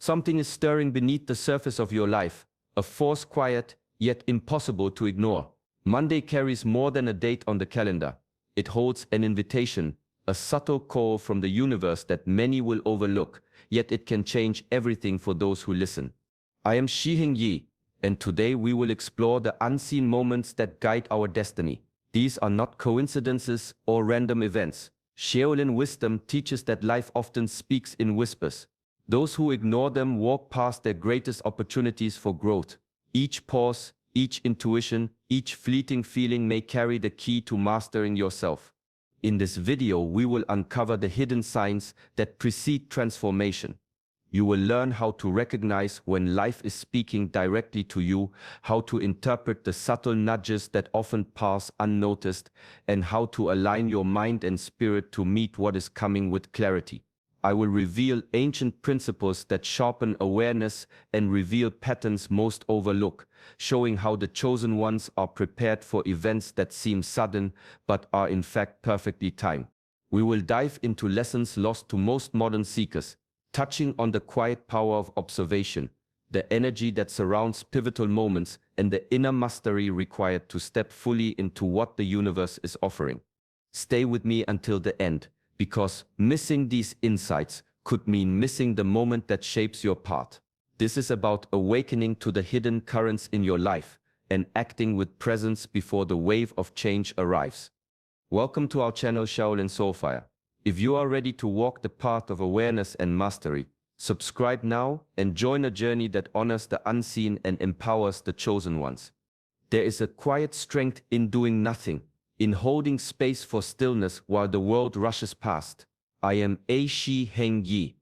Something is stirring beneath the surface of your life, a force quiet, yet impossible to ignore. Monday carries more than a date on the calendar. It holds an invitation, a subtle call from the universe that many will overlook, yet it can change everything for those who listen. I am Shiheng Yi, and today we will explore the unseen moments that guide our destiny. These are not coincidences or random events. Shaolin wisdom teaches that life often speaks in whispers. Those who ignore them walk past their greatest opportunities for growth. Each pause, each intuition, each fleeting feeling may carry the key to mastering yourself. In this video, we will uncover the hidden signs that precede transformation. You will learn how to recognize when life is speaking directly to you, how to interpret the subtle nudges that often pass unnoticed, and how to align your mind and spirit to meet what is coming with clarity. I will reveal ancient principles that sharpen awareness and reveal patterns most overlook, showing how the chosen ones are prepared for events that seem sudden but are in fact perfectly timed. We will dive into lessons lost to most modern seekers, touching on the quiet power of observation, the energy that surrounds pivotal moments, and the inner mastery required to step fully into what the universe is offering. Stay with me until the end, because missing these insights could mean missing the moment that shapes your path. This is about awakening to the hidden currents in your life and acting with presence before the wave of change arrives. Welcome to our channel Shaolin SoulFire. If you are ready to walk the path of awareness and mastery, subscribe now and join a journey that honors the unseen and empowers the chosen ones. There is a quiet strength in doing nothing, in holding space for stillness while the world rushes past. I am Shiheng Yi,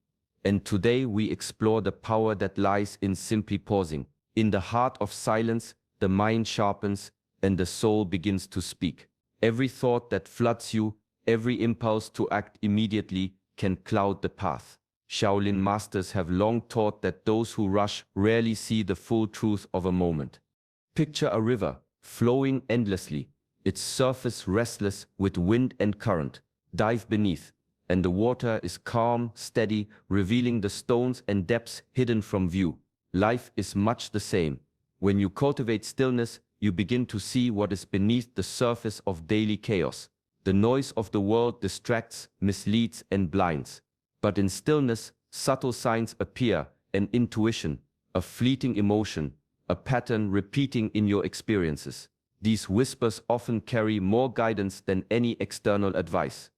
and today we explore the power that lies in simply pausing. In the heart of silence, the mind sharpens and the soul begins to speak. Every thought that floods you, every impulse to act immediately, can cloud the path. Shaolin masters have long taught that those who rush rarely see the full truth of a moment. Picture a river flowing endlessly, its surface restless with wind and current. Dive beneath, and the water is calm, steady, revealing the stones and depths hidden from view. Life is much the same. When you cultivate stillness, you begin to see what is beneath the surface of daily chaos. The noise of the world distracts, misleads, and blinds. But in stillness, subtle signs appear, an intuition, a fleeting emotion, a pattern repeating in your experiences. These whispers often carry more guidance than any external advice.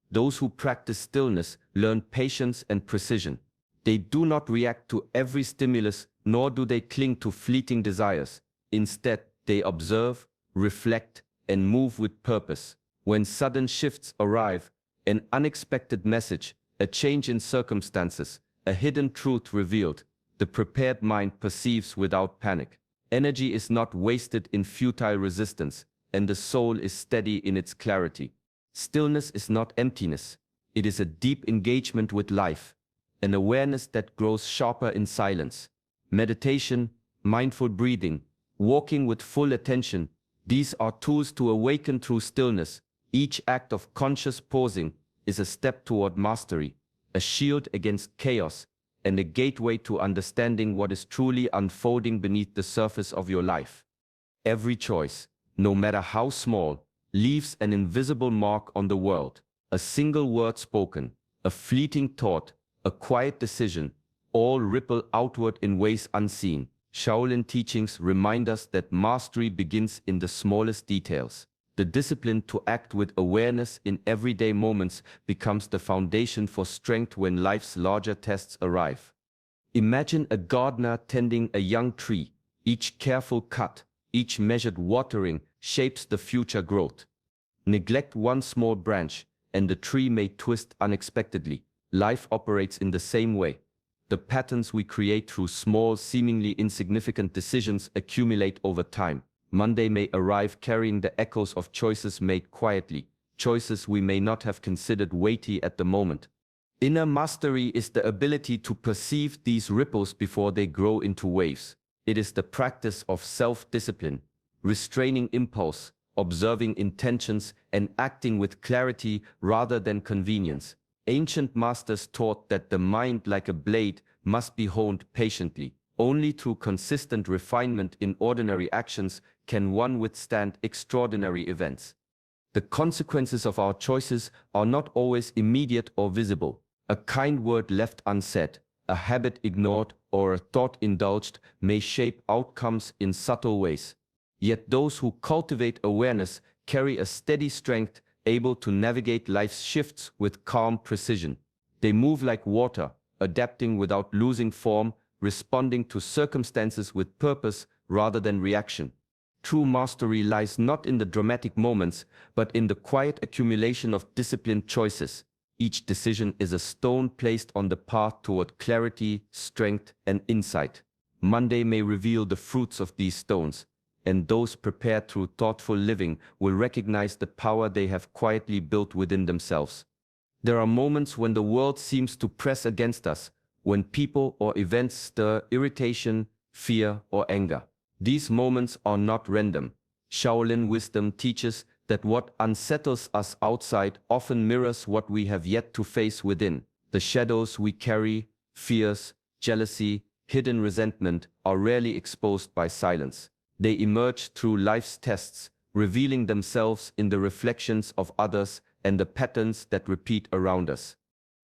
Those who practice stillness learn patience and precision. They do not react to every stimulus, nor do they cling to fleeting desires. Instead, they observe, reflect, and move with purpose. When sudden shifts arrive, an unexpected message, a change in circumstances, a hidden truth revealed, the prepared mind perceives without panic. Energy is not wasted in futile resistance, and the soul is steady in its clarity. Stillness is not emptiness. It is a deep engagement with life, an awareness that grows sharper in silence. Meditation, mindful breathing, walking with full attention, these are tools to awaken through stillness. Each act of conscious pausing is a step toward mastery, a shield against chaos, and a gateway to understanding what is truly unfolding beneath the surface of your life. Every choice, no matter how small, leaves an invisible mark on the world. A single word spoken, a fleeting thought, a quiet decision, all ripple outward in ways unseen. Shaolin teachings remind us that mastery begins in the smallest details. The discipline to act with awareness in everyday moments becomes the foundation for strength when life's larger tests arrive. Imagine a gardener tending a young tree. Each careful cut, each measured watering shapes the future growth. Neglect one small branch, and the tree may twist unexpectedly. Life operates in the same way. The patterns we create through small, seemingly insignificant decisions accumulate over time. Monday may arrive carrying the echoes of choices made quietly, choices we may not have considered weighty at the moment. Inner mastery is the ability to perceive these ripples before they grow into waves. It is the practice of self-discipline, restraining impulse, observing intentions, and acting with clarity rather than convenience. Ancient masters taught that the mind, like a blade, must be honed patiently. Only through consistent refinement in ordinary actions can one withstand extraordinary events. The consequences of our choices are not always immediate or visible. A kind word left unsaid, a habit ignored, or a thought indulged may shape outcomes in subtle ways. Yet those who cultivate awareness carry a steady strength, able to navigate life's shifts with calm precision. They move like water, adapting without losing form, responding to circumstances with purpose rather than reaction. True mastery lies not in the dramatic moments, but in the quiet accumulation of disciplined choices. Each decision is a stone placed on the path toward clarity, strength, and insight. Monday may reveal the fruits of these stones, and those prepared through thoughtful living will recognize the power they have quietly built within themselves. There are moments when the world seems to press against us, when people or events stir irritation, fear, or anger. These moments are not random. Shaolin wisdom teaches that what unsettles us outside often mirrors what we have yet to face within. The shadows we carry, fears, jealousy, hidden resentment, are rarely exposed by silence. They emerge through life's tests, revealing themselves in the reflections of others and the patterns that repeat around us.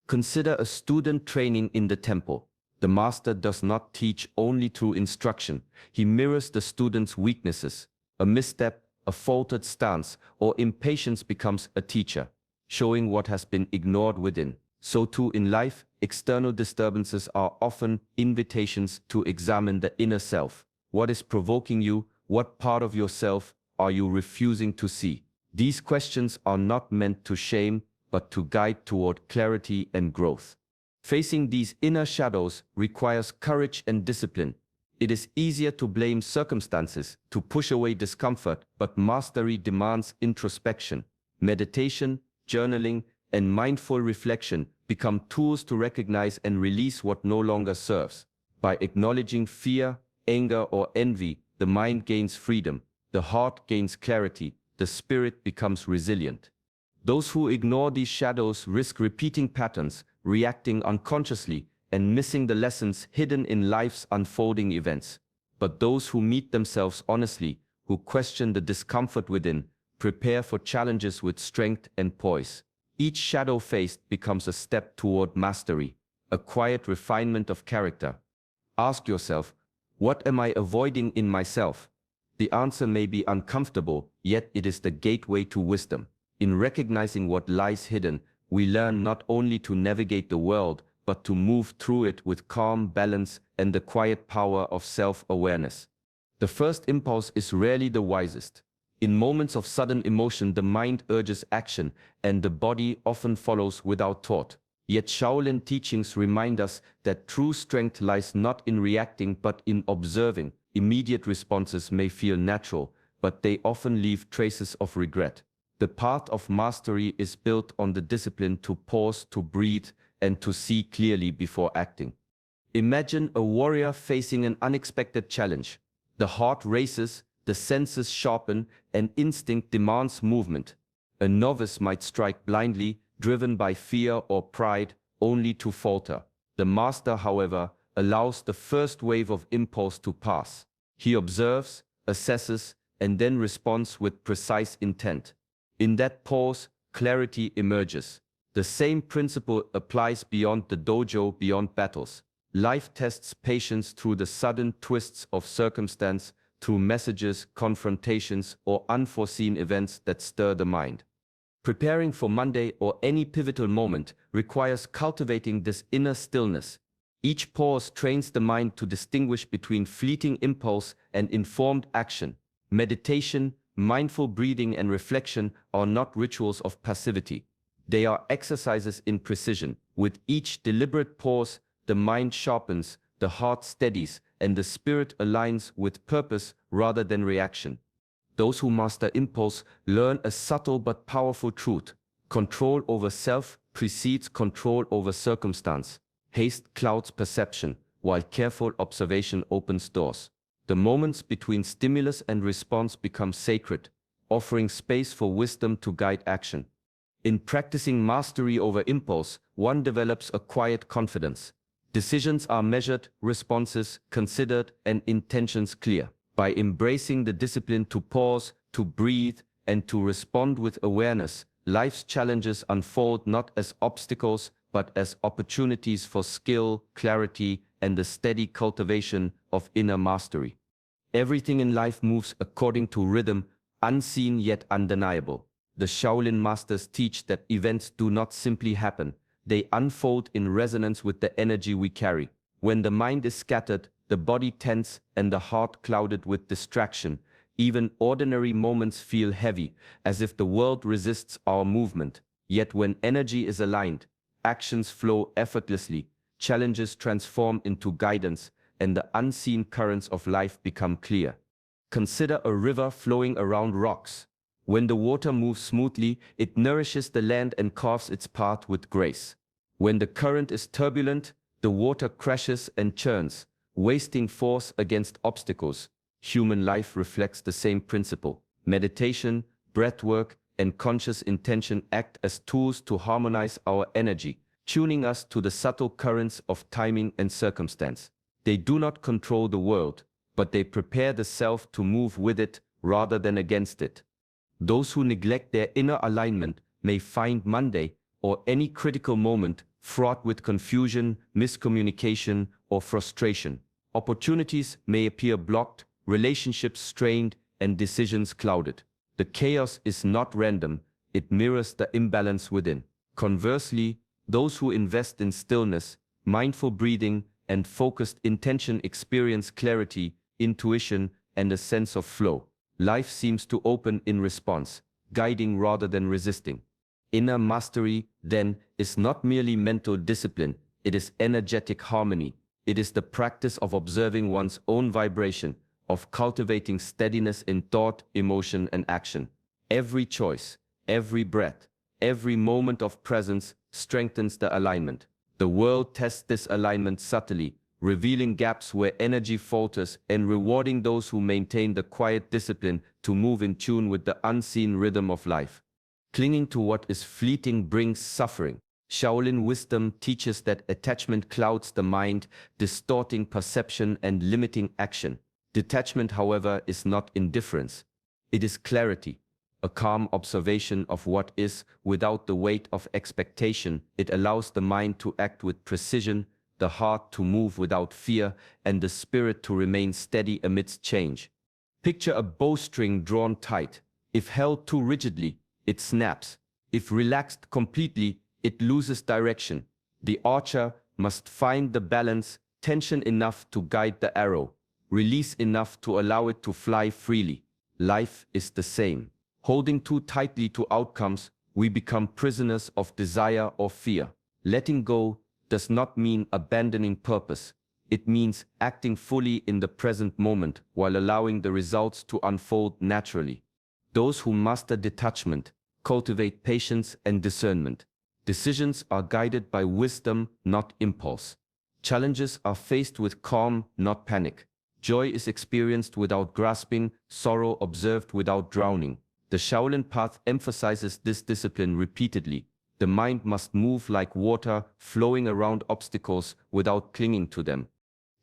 Consider a student training in the temple. The master does not teach only through instruction. He mirrors the student's weaknesses. A misstep, a faltered stance, or impatience becomes a teacher, showing what has been ignored within. So too in life, external disturbances are often invitations to examine the inner self. What is provoking you? What part of yourself are you refusing to see? These questions are not meant to shame, but to guide toward clarity and growth. Facing these inner shadows requires courage and discipline. It is easier to blame circumstances, to push away discomfort, but mastery demands introspection. Meditation, journaling, and mindful reflection become tools to recognize and release what no longer serves. By acknowledging fear, anger, or envy, the mind gains freedom, the heart gains clarity, the spirit becomes resilient. Those who ignore these shadows risk repeating patterns, reacting unconsciously, and missing the lessons hidden in life's unfolding events. But those who meet themselves honestly, who question the discomfort within, prepare for challenges with strength and poise. Each shadow faced becomes a step toward mastery, a quiet refinement of character. Ask yourself, what am I avoiding in myself? The answer may be uncomfortable, yet it is the gateway to wisdom. In recognizing what lies hidden, we learn not only to navigate the world, but to move through it with calm, balance, and the quiet power of self-awareness. The first impulse is rarely the wisest. In moments of sudden emotion, the mind urges action, and the body often follows without thought. Yet Shaolin teachings remind us that true strength lies not in reacting but in observing. Immediate responses may feel natural, but they often leave traces of regret. The path of mastery is built on the discipline to pause, to breathe, and to see clearly before acting. Imagine a warrior facing an unexpected challenge. The heart races, the senses sharpen, and instinct demands movement. A novice might strike blindly, driven by fear or pride, only to falter. The master, however, allows the first wave of impulse to pass. He observes, assesses, and then responds with precise intent. In that pause, clarity emerges. The same principle applies beyond the dojo, beyond battles. Life tests patience through the sudden twists of circumstance, through messages, confrontations, or unforeseen events that stir the mind. Preparing for Monday or any pivotal moment requires cultivating this inner stillness. Each pause trains the mind to distinguish between fleeting impulse and informed action. Meditation, mindful breathing, and reflection are not rituals of passivity. They are exercises in precision. With each deliberate pause, the mind sharpens, the heart steadies, and the spirit aligns with purpose rather than reaction. Those who master impulse learn a subtle but powerful truth. Control over self precedes control over circumstance. Haste clouds perception, while careful observation opens doors. The moments between stimulus and response become sacred, offering space for wisdom to guide action. In practicing mastery over impulse, one develops a quiet confidence. Decisions are measured, responses considered, and intentions clear. By embracing the discipline to pause, to breathe, and to respond with awareness, life's challenges unfold not as obstacles, but as opportunities for skill, clarity, and the steady cultivation of inner mastery. Everything in life moves according to rhythm, unseen yet undeniable. The Shaolin masters teach that events do not simply happen, they unfold in resonance with the energy we carry. When the mind is scattered, the body tense, and the heart clouded with distraction, even ordinary moments feel heavy, as if the world resists our movement. Yet when energy is aligned, actions flow effortlessly, challenges transform into guidance, and the unseen currents of life become clear. Consider a river flowing around rocks. When the water moves smoothly, it nourishes the land and carves its path with grace. When the current is turbulent, the water crashes and churns, wasting force against obstacles. Human life reflects the same principle. Meditation, breathwork, and conscious intention act as tools to harmonize our energy, tuning us to the subtle currents of timing and circumstance. They do not control the world, but they prepare the self to move with it rather than against it. Those who neglect their inner alignment may find Monday or any critical moment fraught with confusion, miscommunication, or frustration. Opportunities may appear blocked, relationships strained, and decisions clouded. The chaos is not random, it mirrors the imbalance within. Conversely, those who invest in stillness, mindful breathing, and focused intention experience clarity, intuition, and a sense of flow. Life seems to open in response, guiding rather than resisting. Inner mastery, then, is not merely mental discipline, it is energetic harmony. It is the practice of observing one's own vibration, of cultivating steadiness in thought, emotion, and action. Every choice, every breath, every moment of presence strengthens the alignment. The world tests this alignment subtly, revealing gaps where energy falters and rewarding those who maintain the quiet discipline to move in tune with the unseen rhythm of life. Clinging to what is fleeting brings suffering. Shaolin wisdom teaches that attachment clouds the mind, distorting perception and limiting action. Detachment, however, is not indifference. It is clarity, a calm observation of what is without the weight of expectation. It allows the mind to act with precision, the heart to move without fear, and the spirit to remain steady amidst change. Picture a bowstring drawn tight. If held too rigidly, it snaps. If relaxed completely, it loses direction. The archer must find the balance, tension enough to guide the arrow, release enough to allow it to fly freely. Life is the same. Holding too tightly to outcomes, we become prisoners of desire or fear. Letting go does not mean abandoning purpose. It means acting fully in the present moment while allowing the results to unfold naturally. Those who master detachment cultivate patience and discernment. Decisions are guided by wisdom, not impulse. Challenges are faced with calm, not panic. Joy is experienced without grasping, sorrow observed without drowning. The Shaolin path emphasizes this discipline repeatedly. The mind must move like water, flowing around obstacles without clinging to them.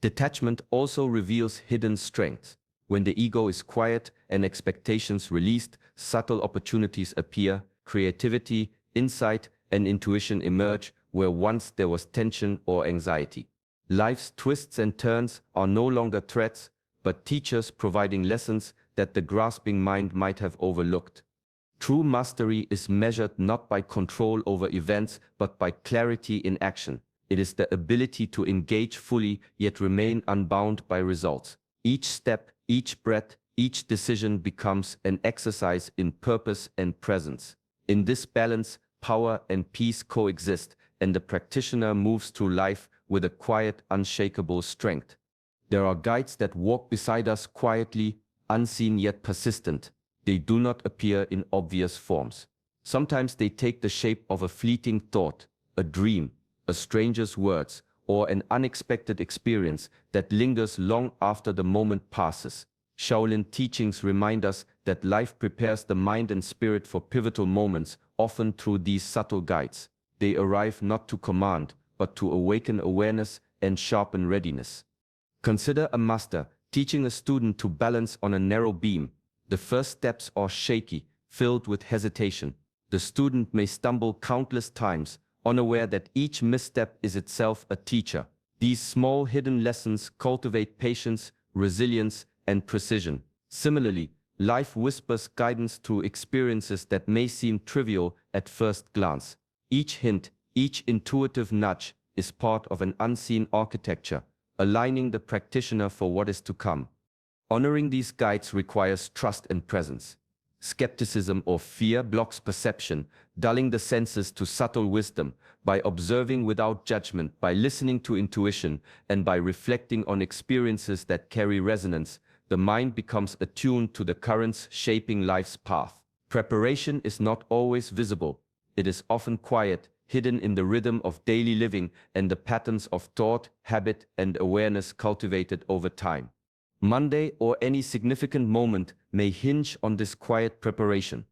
Detachment also reveals hidden strengths. When the ego is quiet and expectations released, subtle opportunities appear, creativity, insight, and intuition emerge where once there was tension or anxiety. Life's twists and turns are no longer threats, but teachers providing lessons that the grasping mind might have overlooked. True mastery is measured not by control over events, but by clarity in action. It is the ability to engage fully yet remain unbound by results. Each step, each breath, each decision becomes an exercise in purpose and presence. In this balance, power and peace coexist, and the practitioner moves through life with a quiet, unshakable strength. There are guides that walk beside us quietly, unseen yet persistent. They do not appear in obvious forms. Sometimes they take the shape of a fleeting thought, a dream, a stranger's words, or an unexpected experience that lingers long after the moment passes. Shaolin teachings remind us that life prepares the mind and spirit for pivotal moments, often through these subtle guides. They arrive not to command, but to awaken awareness and sharpen readiness. Consider a master teaching a student to balance on a narrow beam. The first steps are shaky, filled with hesitation. The student may stumble countless times, unaware that each misstep is itself a teacher. These small hidden lessons cultivate patience, resilience, and precision. Similarly, life whispers guidance through experiences that may seem trivial at first glance. Each hint, each intuitive nudge is part of an unseen architecture, aligning the practitioner for what is to come. Honoring these guides requires trust and presence. Skepticism or fear blocks perception, dulling the senses to subtle wisdom. By observing without judgment, by listening to intuition, and by reflecting on experiences that carry resonance, the mind becomes attuned to the currents shaping life's path. Preparation is not always visible. It is often quiet, hidden in the rhythm of daily living and the patterns of thought, habit, and awareness cultivated over time. Monday or any significant moment may hinge on this quiet preparation.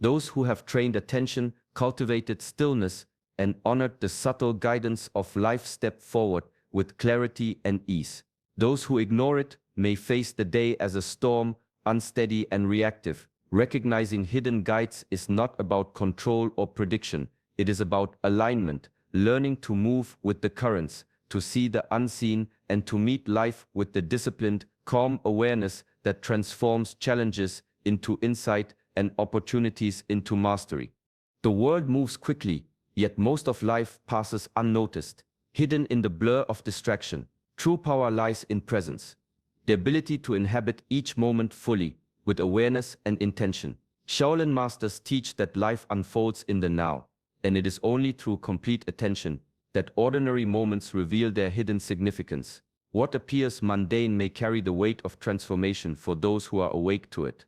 Those who have trained attention, cultivated stillness, and honored the subtle guidance of life step forward with clarity and ease. Those who ignore it may face the day as a storm, unsteady and reactive. Recognizing hidden guides is not about control or prediction. It is about alignment, learning to move with the currents, to see the unseen, and to meet life with the disciplined, calm awareness that transforms challenges into insight and opportunities into mastery. The world moves quickly, yet most of life passes unnoticed, hidden in the blur of distraction. True power lies in presence, the ability to inhabit each moment fully, with awareness and intention. Shaolin masters teach that life unfolds in the now, and it is only through complete attention that ordinary moments reveal their hidden significance. What appears mundane may carry the weight of transformation for those who are awake to it.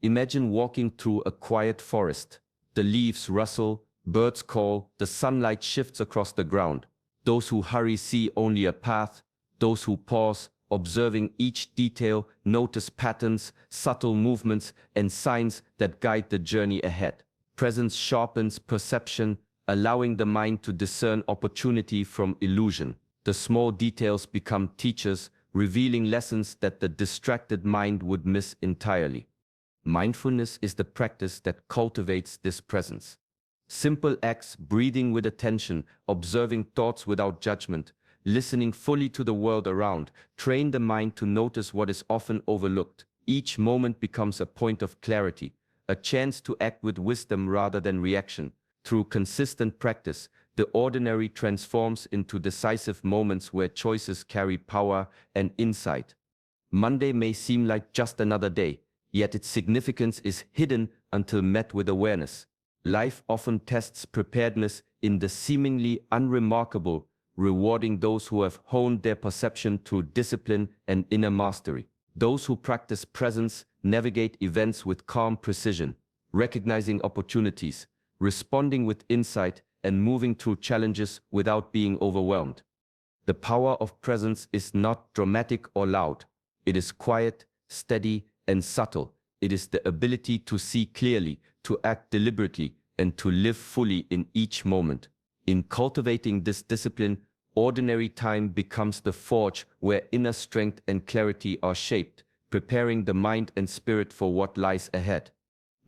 Imagine walking through a quiet forest. The leaves rustle, birds call, the sunlight shifts across the ground. Those who hurry see only a path. Those who pause, observing each detail, notice patterns, subtle movements, and signs that guide the journey ahead. Presence sharpens perception, allowing the mind to discern opportunity from illusion. The small details become teachers, revealing lessons that the distracted mind would miss entirely. Mindfulness is the practice that cultivates this presence. Simple acts, breathing with attention, observing thoughts without judgment, listening fully to the world around, train the mind to notice what is often overlooked. Each moment becomes a point of clarity, a chance to act with wisdom rather than reaction. Through consistent practice, the ordinary transforms into decisive moments where choices carry power and insight. Monday may seem like just another day, yet its significance is hidden until met with awareness. Life often tests preparedness in the seemingly unremarkable, rewarding those who have honed their perception through discipline and inner mastery. Those who practice presence navigate events with calm precision, recognizing opportunities, responding with insight, and moving through challenges without being overwhelmed. The power of presence is not dramatic or loud. It is quiet, steady, and subtle. It is the ability to see clearly, to act deliberately, and to live fully in each moment. In cultivating this discipline, ordinary time becomes the forge where inner strength and clarity are shaped, preparing the mind and spirit for what lies ahead.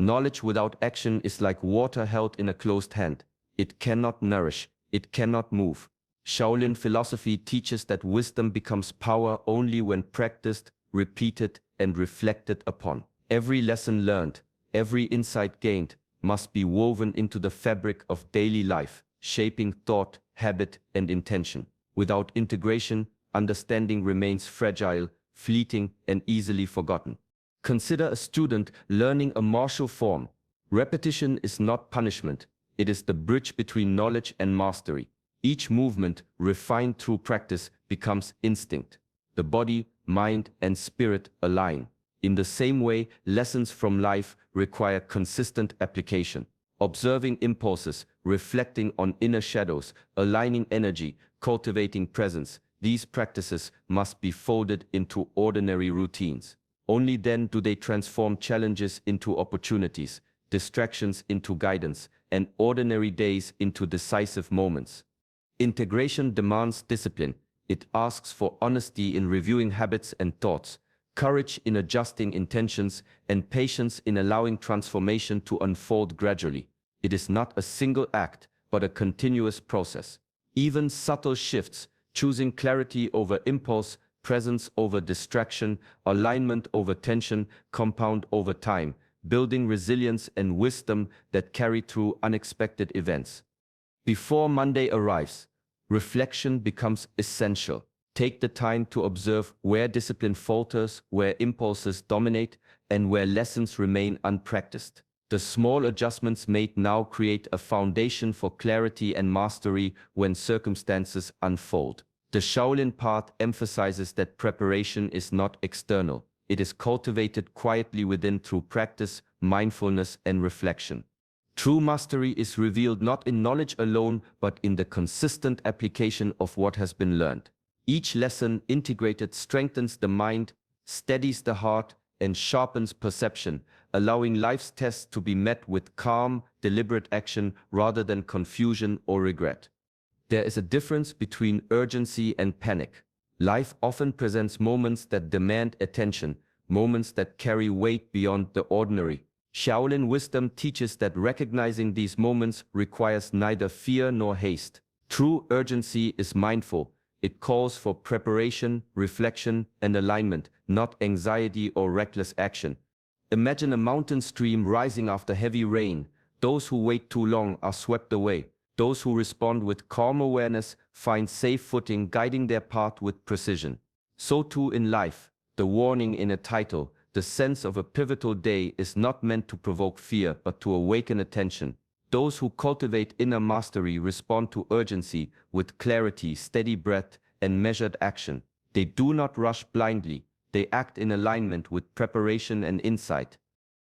Knowledge without action is like water held in a closed hand. It cannot nourish, it cannot move. Shaolin philosophy teaches that wisdom becomes power only when practiced, repeated, and reflected upon. Every lesson learned, every insight gained, must be woven into the fabric of daily life, shaping thought, habit, and intention. Without integration, understanding remains fragile, fleeting, and easily forgotten. Consider a student learning a martial form. Repetition is not punishment. It is the bridge between knowledge and mastery. Each movement, refined through practice, becomes instinct. The body, mind, and spirit align. In the same way, lessons from life require consistent application. Observing impulses, reflecting on inner shadows, aligning energy, cultivating presence, these practices must be folded into ordinary routines. Only then do they transform challenges into opportunities, distractions into guidance, and ordinary days into decisive moments. Integration demands discipline. It asks for honesty in reviewing habits and thoughts, courage in adjusting intentions, and patience in allowing transformation to unfold gradually. It is not a single act, but a continuous process. Even subtle shifts, choosing clarity over impulse, presence over distraction, alignment over tension, compound over time, building resilience and wisdom that carry through unexpected events. Before Monday arrives, reflection becomes essential. Take the time to observe where discipline falters, where impulses dominate, and where lessons remain unpracticed. The small adjustments made now create a foundation for clarity and mastery when circumstances unfold. The Shaolin path emphasizes that preparation is not external. It is cultivated quietly within through practice, mindfulness, and reflection. True mastery is revealed not in knowledge alone, but in the consistent application of what has been learned. Each lesson integrated strengthens the mind, steadies the heart, and sharpens perception, allowing life's tests to be met with calm, deliberate action rather than confusion or regret. There is a difference between urgency and panic. Life often presents moments that demand attention, moments that carry weight beyond the ordinary. Shaolin wisdom teaches that recognizing these moments requires neither fear nor haste. True urgency is mindful. It calls for preparation, reflection, and alignment, not anxiety or reckless action. Imagine a mountain stream rising after heavy rain. Those who wait too long are swept away. Those who respond with calm awareness find safe footing, guiding their path with precision. So too in life, the warning in a title, the sense of a pivotal day, is not meant to provoke fear, but to awaken attention. Those who cultivate inner mastery respond to urgency with clarity, steady breath, and measured action. They do not rush blindly. They act in alignment with preparation and insight.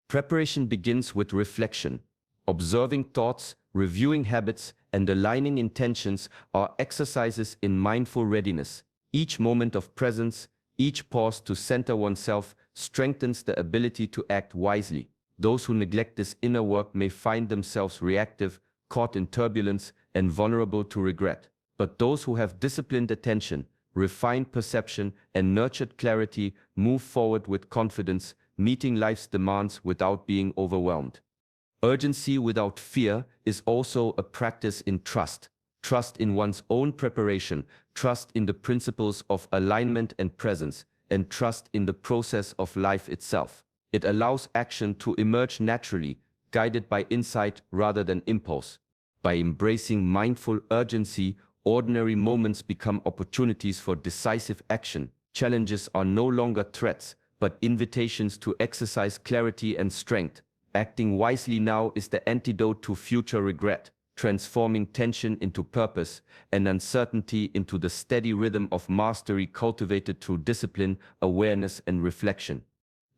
Preparation begins with reflection. Observing thoughts, reviewing habits, and aligning intentions are exercises in mindful readiness. Each moment of presence, each pause to center oneself, strengthens the ability to act wisely. Those who neglect this inner work may find themselves reactive, caught in turbulence, and vulnerable to regret. But those who have disciplined attention, refined perception, and nurtured clarity move forward with confidence, meeting life's demands without being overwhelmed. Urgency without fear is also a practice in trust. Trust in one's own preparation, trust in the principles of alignment and presence, and trust in the process of life itself. It allows action to emerge naturally, guided by insight rather than impulse. By embracing mindful urgency, ordinary moments become opportunities for decisive action. Challenges are no longer threats, but invitations to exercise clarity and strength. Acting wisely now is the antidote to future regret, transforming tension into purpose and uncertainty into the steady rhythm of mastery cultivated through discipline, awareness, and reflection.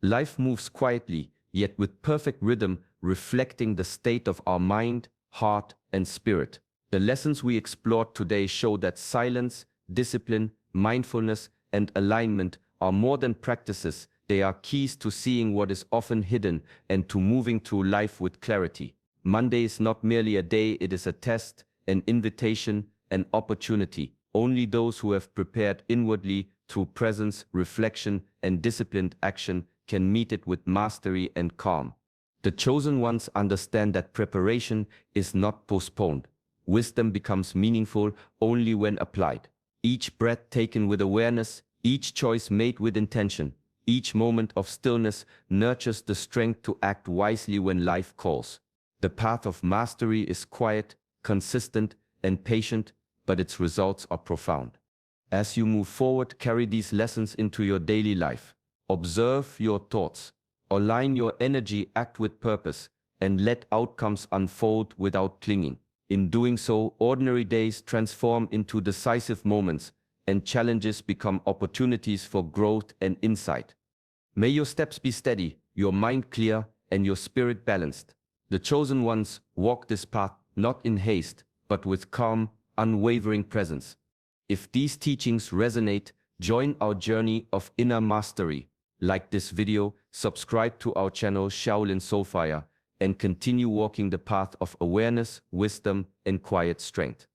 Life moves quietly, yet with perfect rhythm, reflecting the state of our mind, heart, and spirit. The lessons we explored today show that silence, discipline, mindfulness, and alignment are more than practices. They are keys to seeing what is often hidden and to moving through life with clarity. Monday is not merely a day, it is a test, an invitation, an opportunity. Only those who have prepared inwardly through presence, reflection, and disciplined action can meet it with mastery and calm. The chosen ones understand that preparation is not postponed. Wisdom becomes meaningful only when applied. Each breath taken with awareness, each choice made with intention, each moment of stillness nurtures the strength to act wisely when life calls. The path of mastery is quiet, consistent, and patient, but its results are profound. As you move forward, carry these lessons into your daily life. Observe your thoughts, align your energy, act with purpose, and let outcomes unfold without clinging. In doing so, ordinary days transform into decisive moments, and challenges become opportunities for growth and insight. May your steps be steady, your mind clear, and your spirit balanced. The chosen ones walk this path not in haste, but with calm, unwavering presence. If these teachings resonate, join our journey of inner mastery. Like this video, subscribe to our channel Shaolin SoulFire, and continue walking the path of awareness, wisdom, and quiet strength.